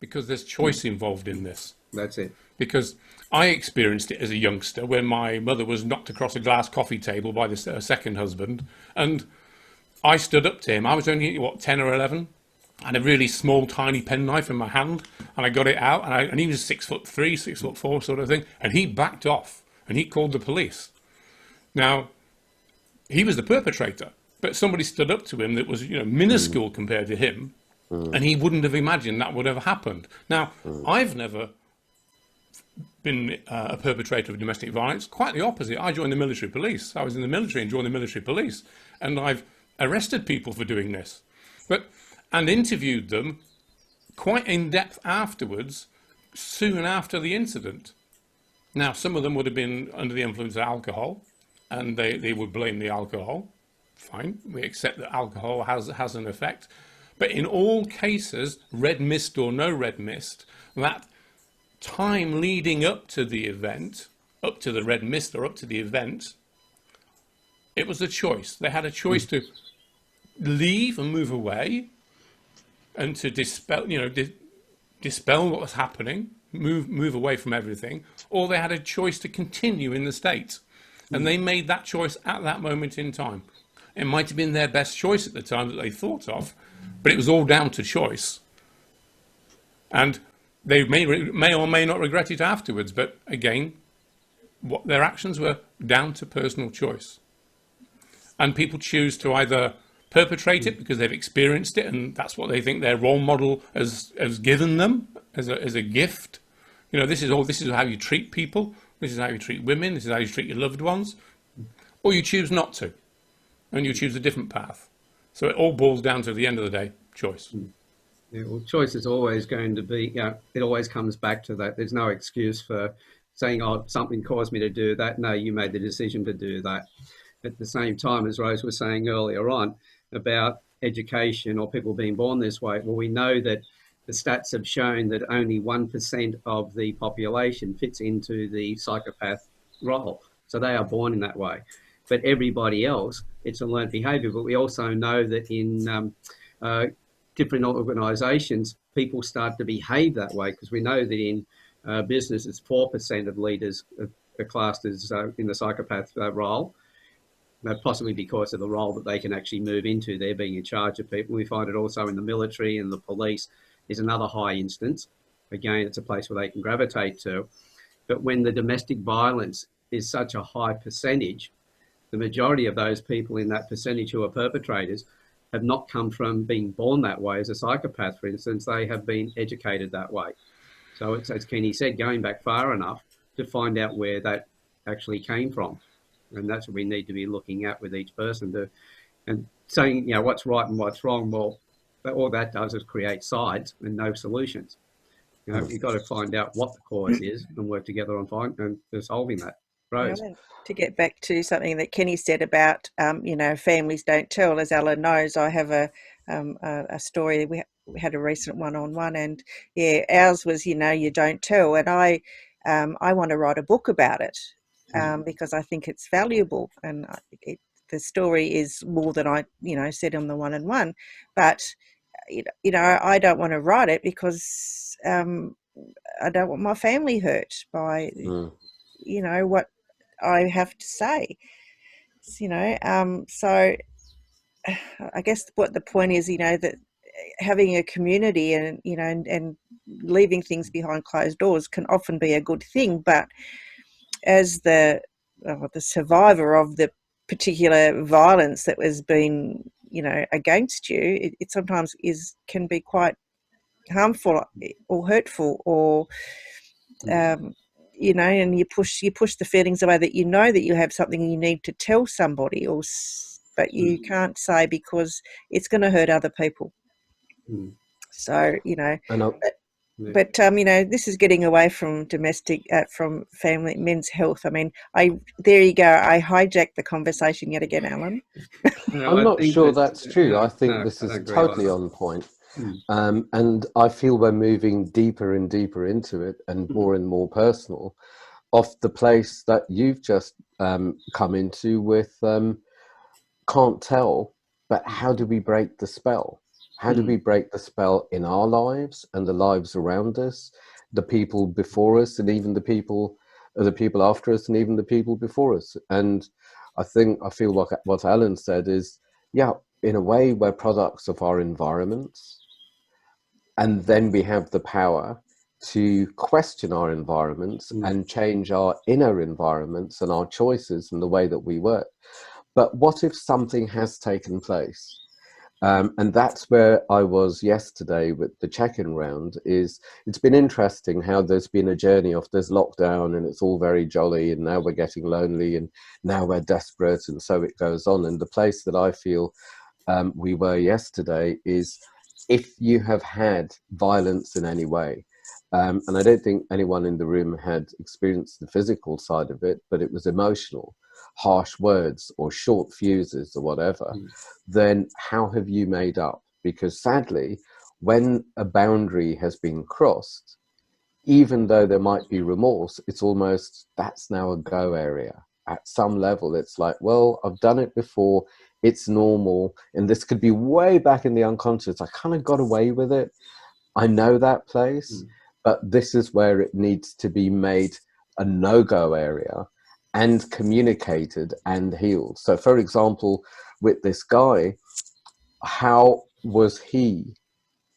because there's choice involved in this. That's it. Because I experienced it as a youngster when my mother was knocked across a glass coffee table by her second husband, and I stood up to him. I was only, 10 or 11, and a really small, tiny penknife in my hand, and I got it out, and he was 6'3", 6'4" sort of thing, and he backed off, and he called the police. Now, he was the perpetrator, but somebody stood up to him that was, minuscule compared to him, and he wouldn't have imagined that would have happened. Now, I've never been a perpetrator of domestic violence. Quite the opposite. I joined the military police. I was in the military and joined the military police, and I've arrested people for doing this, and interviewed them quite in depth afterwards, soon after the incident. Now, some of them would have been under the influence of alcohol, and they would blame the alcohol. Fine, we accept that alcohol has an effect. But in all cases, red mist or no red mist, that time leading up to the event, up to the red mist or up to the event, it was a choice. They had a choice to leave and move away, and to dispel, dispel what was happening, move away from everything, or they had a choice to continue in the States. And they made that choice at that moment in time. It might have been their best choice at the time that they thought of, but it was all down to choice. And they may or may not regret it afterwards, but again, what their actions were down to personal choice. And people choose to either perpetrate it because they've experienced it and that's what they think their role model has given them as a gift. This is how you treat people. This is how you treat women. This is how you treat your loved ones. Or you choose not to, and you choose a different path. So it all boils down to, at the end of the day, choice. Yeah, well, choice is always going to be, it always comes back to that. There's no excuse for saying, oh, something caused me to do that. No, you made the decision to do that. At the same time, as Rose was saying earlier on about education or people being born this way, well, we know that the stats have shown that only 1% of the population fits into the psychopath role. So they are born in that way. But everybody else, it's a learned behaviour. But we also know that in different organisations, people start to behave that way, because we know that in business, it's 4% of leaders are classed as in the psychopath role. Possibly because of the role that they can actually move into. They're being in charge of people. We find it also in the military and the police is another high instance. Again, it's a place where they can gravitate to. But when the domestic violence is such a high percentage, the majority of those people in that percentage who are perpetrators have not come from being born that way. As a psychopath, for instance, they have been educated that way. So it's, as Kenny said, going back far enough to find out where that actually came from. And that's what we need to be looking at with each person, and saying, what's right and what's wrong. Well, all that does is create sides and no solutions. You've got to find out what the cause is and work together on solving that. Rose. To get back to something that Kenny said about, families don't tell. As Alan knows, I have a story. We had a recent one-on-one, and ours was, you don't tell. And I want to write a book about it. Because I think it's valuable, and the story is more than I, said on the one-on-one. But I don't want to write it because I don't want my family hurt by, what I have to say. So I guess what the point is, that having a community and and leaving things behind closed doors can often be a good thing, but as the survivor of the particular violence that has been, against you, it sometimes can be quite harmful or hurtful, or and you push the feelings away that that you have something you need to tell somebody, but you can't say because it's going to hurt other people. So But this is getting away from from family, men's health. I mean, there you go. I hijacked the conversation yet again, Alan. No, I'm not sure that's true. I think this is totally on point. And I feel we're moving deeper and deeper into it, and more personal, off the place that you've just come into with can't tell, but how do we break the spell? How do we break the spell in our lives and the lives around us, the people before us, and even the people after us, and even the people before us? And I feel like what Alan said is, in a way, we're products of our environments. And then we have the power to question our environments and change our inner environments and our choices and the way that we work. But what if something has taken place? And that's where I was yesterday with the check-in round. It's been interesting how there's been a journey of this lockdown and it's all very jolly, and now we're getting lonely and now we're desperate, and so it goes on. And the place that I feel we were yesterday is, if you have had violence in any way, and I don't think anyone in the room had experienced the physical side of it, but it was emotional, harsh words or short fuses or whatever, then how have you made up? Because sadly, when a boundary has been crossed, even though there might be remorse, it's almost, that's now a go area. at some level. It's like, well, I've done it before, it's normal, and this could be way back in the unconscious. I kind of got away with it. I know that place, but this is where it needs to be made a no-go area and communicated and healed. So for example, with this guy, how was he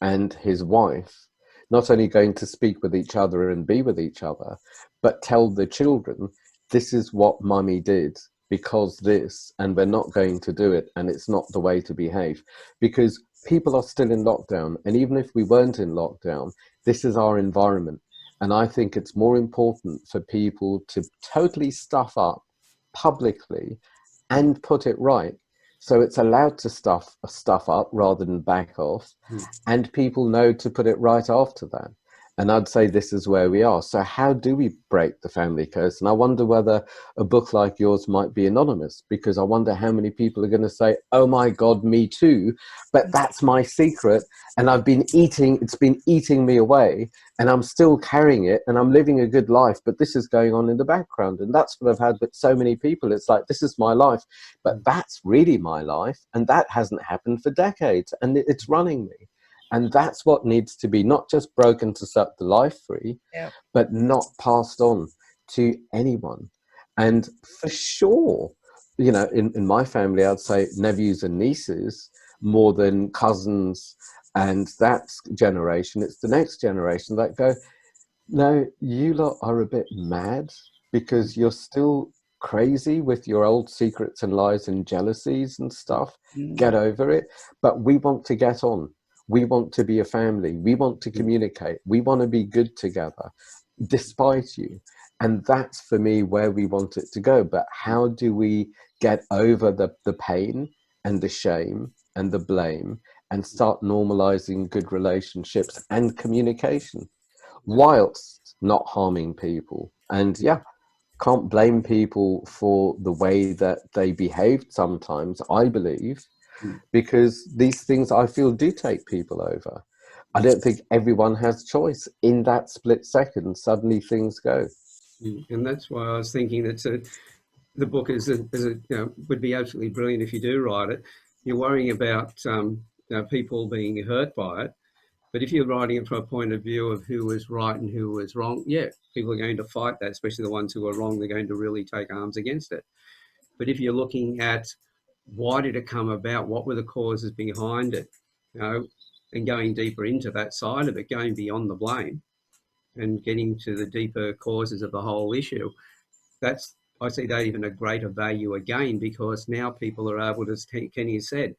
and his wife not only going to speak with each other and be with each other, but tell the children, this is what mummy did because this, and we're not going to do it, and it's not the way to behave? Because people are still in lockdown, and even if we weren't in lockdown, this is our environment. And I think it's more important for people to totally stuff up publicly and put it right, so it's allowed to stuff up rather than back off, and people know to put it right after that. And I'd say this is where we are. So how do we break the family curse? And I wonder whether a book like yours might be anonymous, because I wonder how many people are going to say, oh my God, me too, but that's my secret, and it's been eating me away, and I'm still carrying it, and I'm living a good life, but this is going on in the background. And that's what I've had with so many people. It's like, this is my life, but that's really my life, and that hasn't happened for decades, and it's running me. And that's what needs to be not just broken to set the life free, but not passed on to anyone. And for sure, you know, in my family, I'd say nephews and nieces more than cousins and that generation. It's the next generation that go, no, you lot are a bit mad because you're still crazy with your old secrets and lies and jealousies and stuff. Get over it. But we want to get on. We want to be a family. We want to communicate. We want to be good together, despite you. And that's, for me, where we want it to go. But how do we get over the pain and the shame and the blame and start normalizing good relationships and communication whilst not harming people? And can't blame people for the way that they behaved sometimes, I believe, because these things, I feel, do take people over. I don't think everyone has choice. In that split second, suddenly things go. And that's why I was thinking that the book would be absolutely brilliant if you do write it. You're worrying about people being hurt by it, but if you're writing it from a point of view of who was right and who was wrong, people are going to fight that, especially the ones who are wrong. They're going to really take arms against it. But if you're looking at why did it come about, what were the causes behind it, and going deeper into that side of it, going beyond the blame and getting to the deeper causes of the whole issue, I see that even a greater value again, because now people are able to, Kenny has said,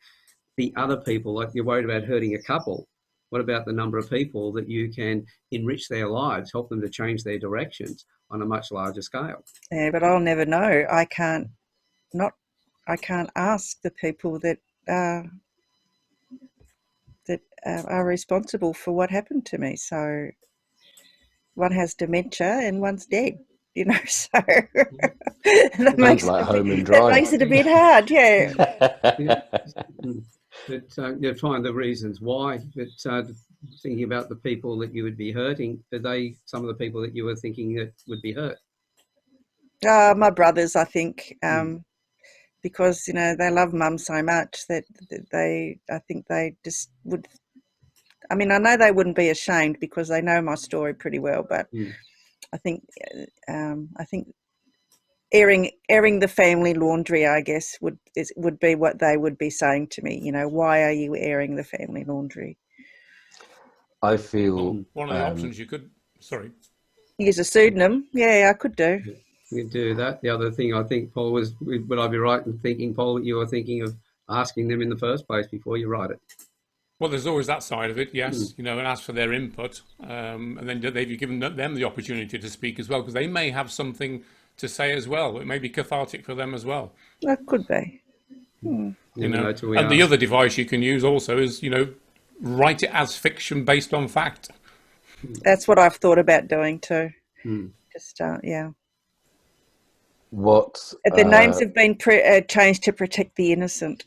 the other people, like you're worried about hurting a couple. What about the number of people that you can enrich their lives, help them to change their directions on a much larger scale? Yeah, but I'll never know. I can't ask the people that are responsible for what happened to me. So one has dementia and one's dead, so that makes it a bit hard. But you find the reasons why. But thinking about the people that you would be hurting, are they some of the people that you were thinking that would be hurt? My brothers, I think. Because they love mum so much that I think they just would. I mean, I know they wouldn't be ashamed because they know my story pretty well, but I think airing the family laundry, I guess, would be what they would be saying to me. Why are you airing the family laundry? I feel one of the options you could use a pseudonym. Yeah, I could do. You can do that. The other thing I think, Paul, would I be right in thinking, Paul, that you were thinking of asking them in the first place before you write it? Well, there's always that side of it, yes, and ask for their input. And then they've given them the opportunity to speak as well, because they may have something to say as well. It may be cathartic for them as well. That could be. And the other device you can use also is, write it as fiction based on fact. That's what I've thought about doing too. Just, What the names have been changed to protect the innocent.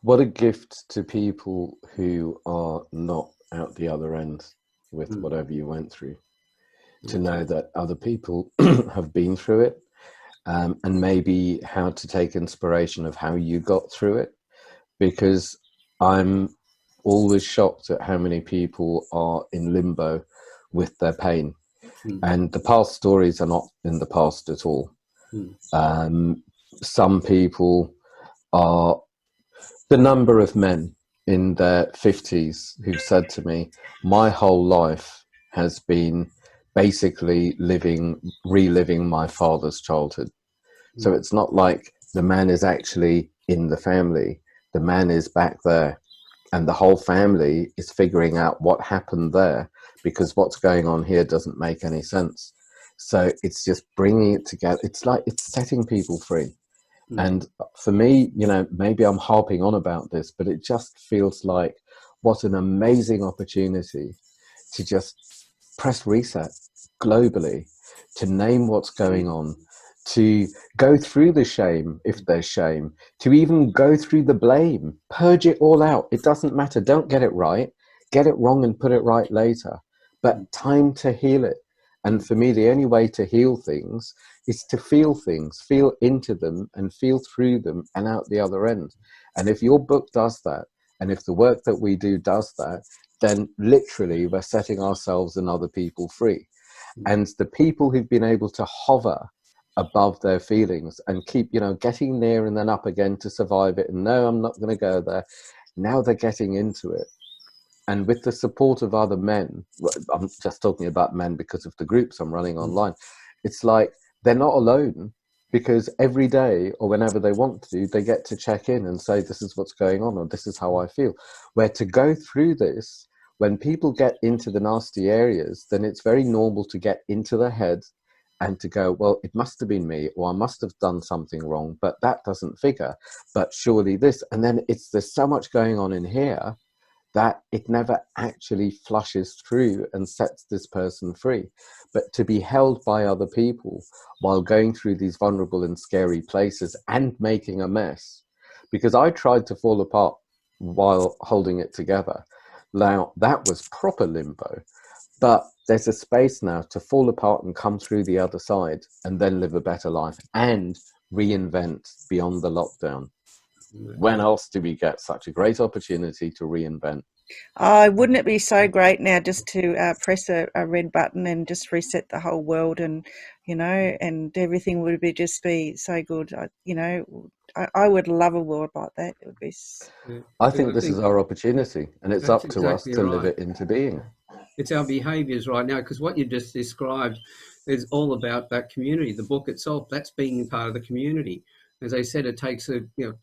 What a gift to people who are not out the other end with whatever you went through, to know that other people have been through it, and maybe how to take inspiration of how you got through it, because I'm always shocked at how many people are in limbo with their pain. And the past stories are not in the past at all. Some people are, the number of men in their 50s who've said to me, my whole life has been basically reliving my father's childhood. So it's not like the man is actually in the family. The man is back there, and the whole family is figuring out what happened there, because what's going on here doesn't make any sense. So it's just bringing it together. It's like it's setting people free. And for me, you know, maybe I'm harping on about this, but it just feels like what an amazing opportunity to just press reset globally, to name what's going on, to go through the shame, if there's shame, to even go through the blame, purge it all out. It doesn't matter. Don't get it right. Get it wrong and put it right later. But time to heal it. And for me, the only way to heal things is to feel things, feel into them and feel through them and out the other end. And if your book does that, and if the work that we do does that, then literally we're setting ourselves and other people free. And the people who've been able to hover above their feelings and keep, you know, getting near and then up again to survive it, and no, I'm not going to go there. Now they're getting into it. And with the support of other men, I'm just talking about men because of the groups I'm running online, it's like they're not alone, because every day or whenever they want to, they get to check in and say, this is what's going on, or this is how I feel. Where to go through this, when people get into the nasty areas, then it's very normal to get into their head and to go, well, it must have been me, or I must have done something wrong, but that doesn't figure. But surely this, and then there's so much going on in here that it never actually flushes through and sets this person free. But to be held by other people while going through these vulnerable and scary places and making a mess, because I tried to fall apart while holding it together. Now, that was proper limbo. But there's a space now to fall apart and come through the other side and then live a better life and reinvent beyond the lockdown. When else do we get such a great opportunity to reinvent? Wouldn't it be so great now just to press a red button and just reset the whole world, and you know, and everything would be so good. I would love a world like that. It would be. I think this is our opportunity, and it's up to us to live it into being. It's our behaviours right now, because what you just described is all about that community. The book itself, that's being part of the community. As I said, it takes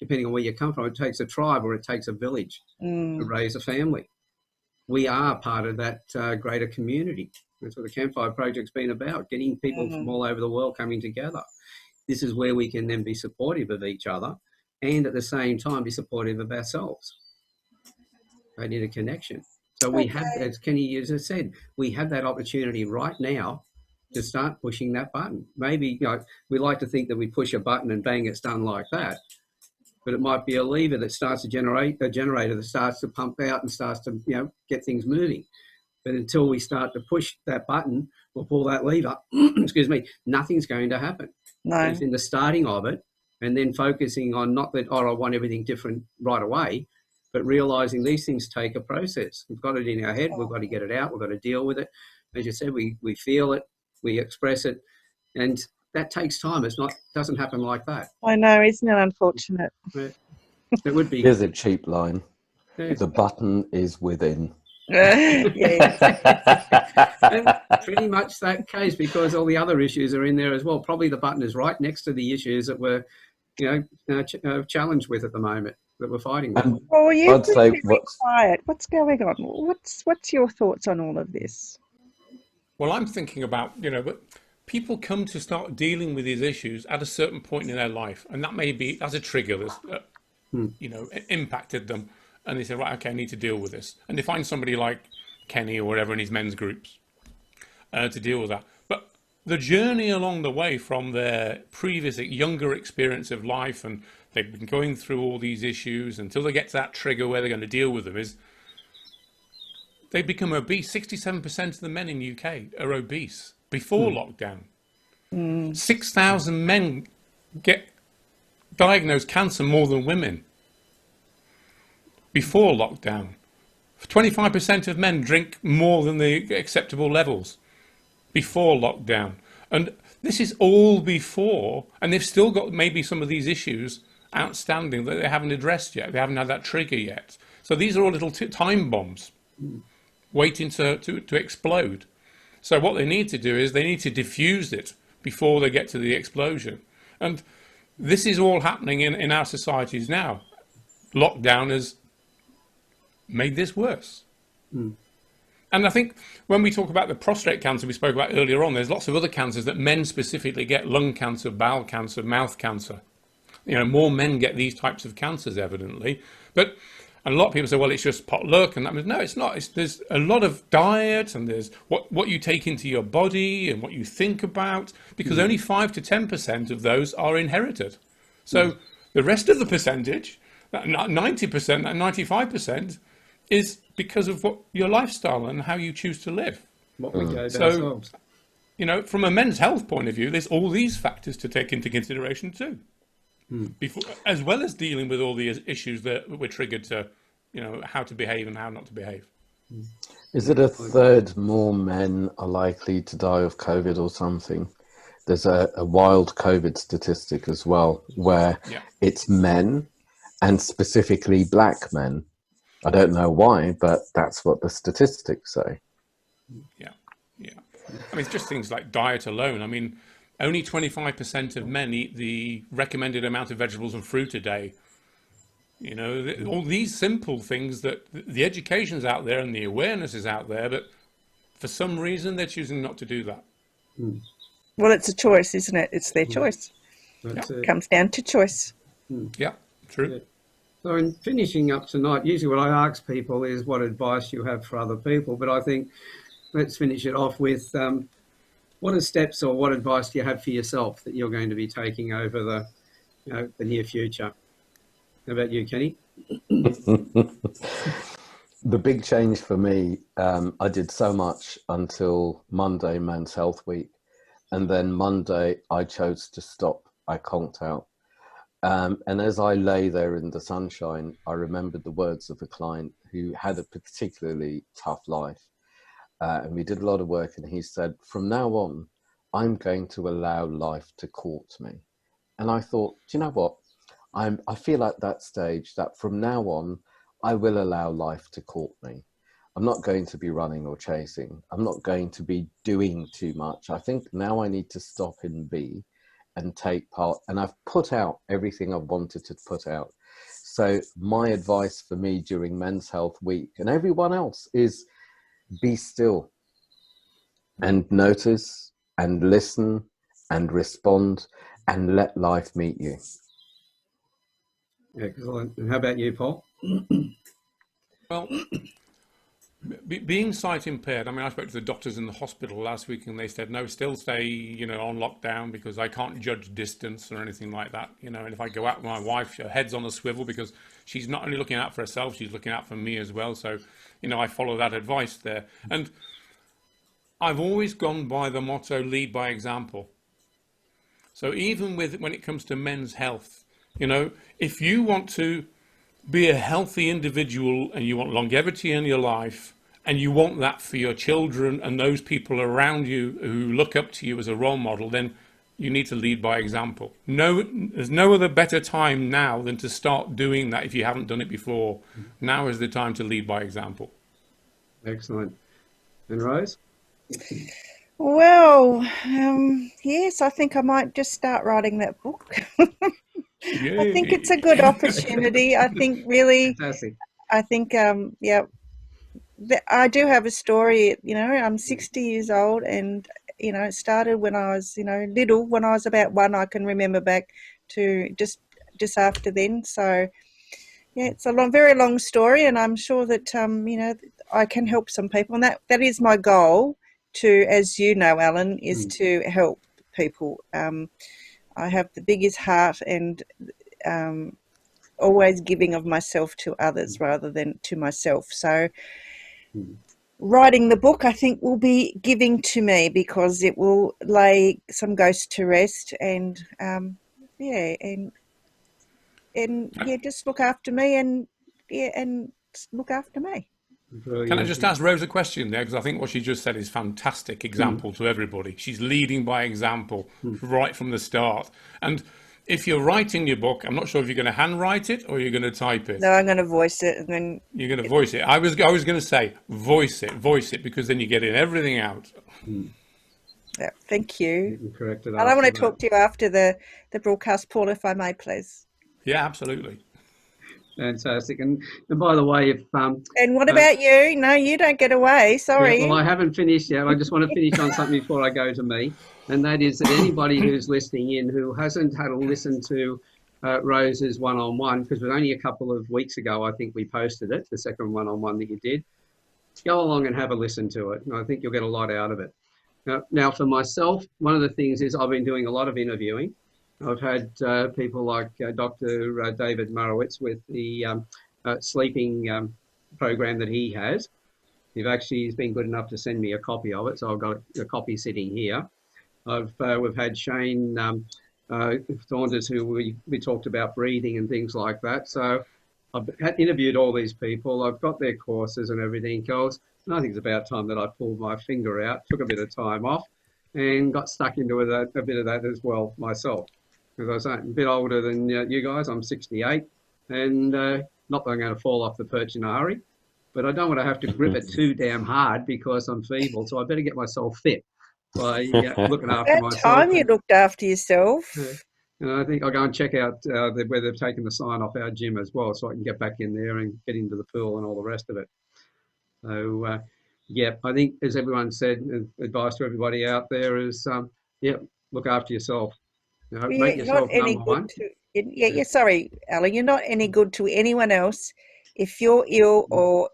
depending on where you come from, it takes a tribe or it takes a village to raise a family. We are part of that greater community. That's what the Campfire Project's been about, getting people from all over the world coming together. This is where we can then be supportive of each other and at the same time be supportive of ourselves. They need a connection. So we have, as Kenny just said, we have that opportunity right now to start pushing that button. Maybe, we like to think that we push a button and bang, it's done like that. But it might be a lever that starts to generate, a generator that starts to pump out and starts to, get things moving. But until we start to push that button or pull that lever, excuse me, nothing's going to happen. No. It's in the starting of it, and then focusing on not that, I want everything different right away, but realising these things take a process. We've got it in our head, we've got to get it out, we've got to deal with it. As you said, we feel it, we express it, and that takes time. Doesn't happen like that. I know, isn't it unfortunate? It would be. Here's a cheap line. Yeah. The button is within. Yes. And pretty much that case, because all the other issues are in there as well. Probably the button is right next to the issues that we're, challenged with at the moment, that we're fighting with. Well, you've been very what's quiet. What's going on? What's your thoughts on all of this? Well, I'm thinking about, but people come to start dealing with these issues at a certain point in their life, and that may be as a trigger that's, impacted them, and they say, right, okay, I need to deal with this, and they find somebody like Kenny or whatever in his men's groups to deal with that. But the journey along the way from their previous younger experience of life, and they've been going through all these issues until they get to that trigger where they're going to deal with them, is they become obese. 67% of the men in the UK are obese. before lockdown. 6,000 men get diagnosed cancer more than women before lockdown. 25% of men drink more than the acceptable levels before lockdown. And this is all before, and they've still got maybe some of these issues outstanding that they haven't addressed yet. They haven't had that trigger yet. So these are all little time bombs waiting to explode. So what they need to do is they need to diffuse it before they get to the explosion. And this is all happening in our societies now. Lockdown has made this worse. And I think when we talk about the prostate cancer we spoke about earlier on, there's lots of other cancers that men specifically get: lung cancer, bowel cancer, mouth cancer. You know, more men get these types of cancers, evidently. But and a lot of people say, well, it's just pot luck, and that means no, it's not. There's a lot of diet, and there's what you take into your body and what you think about, because only 5 to 10% of those are inherited. So the rest of the percentage, that 90%, that 95%, is because of what your lifestyle and how you choose to live. What we gave ourselves. You know, from a men's health point of view, there's all these factors to take into consideration too. Before, as well as dealing with all the issues that were triggered to, you know, how to behave and how not to behave. Is it a third more men are likely to die of COVID or something? There's a wild COVID statistic as well, where it's men, and specifically black men. I don't know why, but that's what the statistics say. Yeah. I mean, it's just things like diet alone. I mean, only 25% of men eat the recommended amount of vegetables and fruit a day. You know, all these simple things that the education's out there and the awareness is out there, but for some reason they're choosing not to do that. Well, it's a choice, isn't it? It's their choice. It comes down to choice. Yeah, true. Yeah. So in finishing up tonight, usually what I ask people is what advice you have for other people, but I think let's finish it off with what are steps or what advice do you have for yourself that you're going to be taking over the near future? How about you, Kenny? The big change for me, I did so much until Monday, Men's Health Week. And then Monday, I chose to stop. I conked out. And as I lay there in the sunshine, I remembered the words of a client who had a particularly tough life. And we did a lot of work, and he said, from now on, I'm going to allow life to court me. And I thought, do you know what? I feel at that stage that from now on, I will allow life to court me. I'm not going to be running or chasing. I'm not going to be doing too much. I think now I need to stop and be and take part. And I've put out everything I've wanted to put out. So my advice for me during Men's Health Week and everyone else is be still and notice and listen and respond and let life meet you. Excellent. And how about you, Paul? Well, being sight impaired, I mean, I spoke to the doctors in the hospital last week and they said, no, still stay, you know, on lockdown because I can't judge distance or anything like that. You know, and if I go out with my wife, her head's on a swivel because she's not only looking out for herself, she's looking out for me as well. So, you know, I follow that advice there. And I've always gone by the motto, lead by example. So even when it comes to men's health, you know, if you want to be a healthy individual and you want longevity in your life and you want that for your children and those people around you who look up to you as a role model, then you need to lead by example. No, there's no other better time now than to start doing that if you haven't done it before. Now is the time to lead by example. Excellent. And Rose? Well, yes, I think I might just start writing that book. I think it's a good opportunity. I think really, Fantastic. I think, I do have a story. You know, I'm 60 years old and, you know, it started when I was, you know, little, when I was about 1, I can remember back to just after then. So, yeah, it's a very long story, and I'm sure that, you know, I can help some people. And that is my goal to, as you know, Alan, is to help people. I have the biggest heart and always giving of myself to others rather than to myself. So writing the book, I think, will be giving to me, because it will lay some ghosts to rest, and just look after me, and look after me. Brilliant. Can I just ask Rose a question there? Because I think what she just said is fantastic example to everybody. She's leading by example right from the start. And if you're writing your book, I'm not sure if you're going to handwrite it or you're going to type it. No, I'm going to voice it, and then You're going to voice it. I was going to say voice it, because then you're getting everything out. yeah, thank you. You can correct it And I want to after talk to you after the broadcast, Paul, if I may, please. Yeah, absolutely. Fantastic. And by the way, if And what about you? No, you don't get away. Sorry. well, I haven't finished yet. I just want to finish on something before I go to me, and that is that anybody who's listening in who hasn't had a listen to Rose's one-on-one, because it was only a couple of weeks ago, I think we posted it, the second one-on-one that you did, go along and have a listen to it, and I think you'll get a lot out of it. Now, for myself, one of the things is I've been doing a lot of interviewing. I've had people like Dr. David Murrowitz with the sleeping program that he has. He's been good enough to send me a copy of it, so I've got a copy sitting here. We've had Shane Saunders, who we talked about breathing and things like that. So I've interviewed all these people. I've got their courses and everything else. And I think it's about time that I pulled my finger out, took a bit of time off, and got stuck into a bit of that as well myself. Because I was a bit older than you guys. I'm 68, and not that I'm going to fall off the perch in a hurry, but I don't want to have to grip it too damn hard because I'm feeble. So I better get myself fit by looking after myself. That time you looked after yourself. And I think I'll go and check out where they've taken the sign off our gym as well, so I can get back in there and get into the pool and all the rest of it. So, I think, as everyone said, advice to everybody out there is, look after yourself. Make yourself number one. Sorry, Alan, you're not any good to anyone else if you're ill or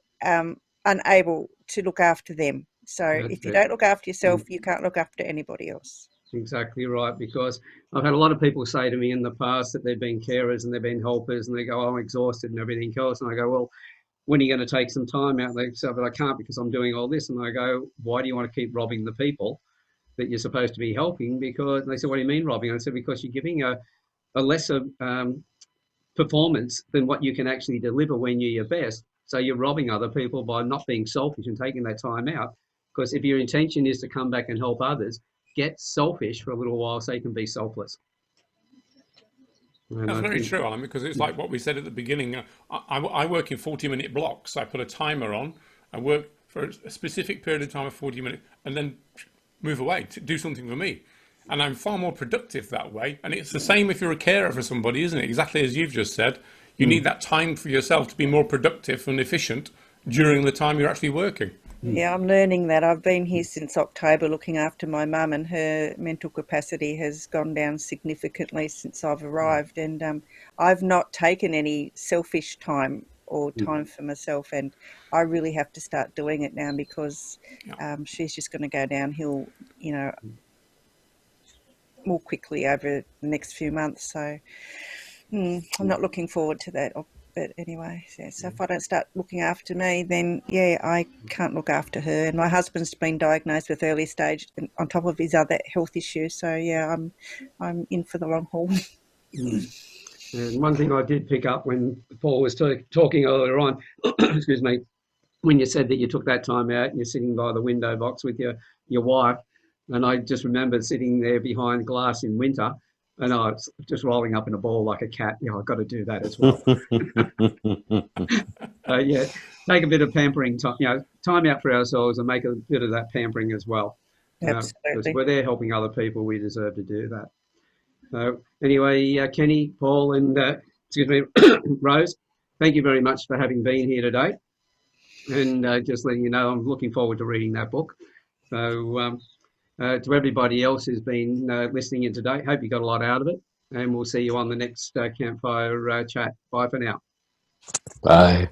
unable to look after them. So if you don't look after yourself, you can't look after anybody else. Exactly right, because I've had a lot of people say to me in the past that they've been carers and they've been helpers, and they go, I'm exhausted and everything else. And I go, well, when are you going to take some time out? They say, but I can't because I'm doing all this. And I go, why do you want to keep robbing the people that you're supposed to be helping? Because they said, what do you mean robbing? I said, because you're giving a lesser performance than what you can actually deliver when you're your best. So you're robbing other people by not being selfish and taking that time out. Because if your intention is to come back and help others, get selfish for a little while so you can be selfless. That's very true, Alan, because it's like what we said at the beginning. I work in 40-minute blocks. I put a timer on. I work for a specific period of time of 40 minutes and then move away to do something for me. And I'm far more productive that way. And it's the same if you're a carer for somebody, isn't it? Exactly as you've just said. You need that time for yourself to be more productive and efficient during the time you're actually working. Yeah, I'm learning that. I've been here since October looking after my mum, and her mental capacity has gone down significantly since I've arrived. And I've not taken any selfish time or time for myself, and I really have to start doing it now because she's just going to go downhill, more quickly over the next few months. So I'm not looking forward to that. But anyway, so if I don't start looking after me, then I can't look after her. And my husband's been diagnosed with early stage on top of his other health issues. So I'm in for the long haul. And one thing I did pick up when Paul was talking earlier on, excuse me, when you said that you took that time out and you're sitting by the window box with your wife, and I just remembered sitting there behind glass in winter. And I was just rolling up in a ball like a cat. I've got to do that as well. Take a bit of pampering time, time out for ourselves and make a bit of that pampering as well. Absolutely. Because we're there helping other people, we deserve to do that. So anyway, Kenny, Paul, and Rose, thank you very much for having been here today. And just letting you know, I'm looking forward to reading that book. So to everybody else who's been listening in today, hope you got a lot out of it, and we'll see you on the next Campfire chat. Bye for now. Bye.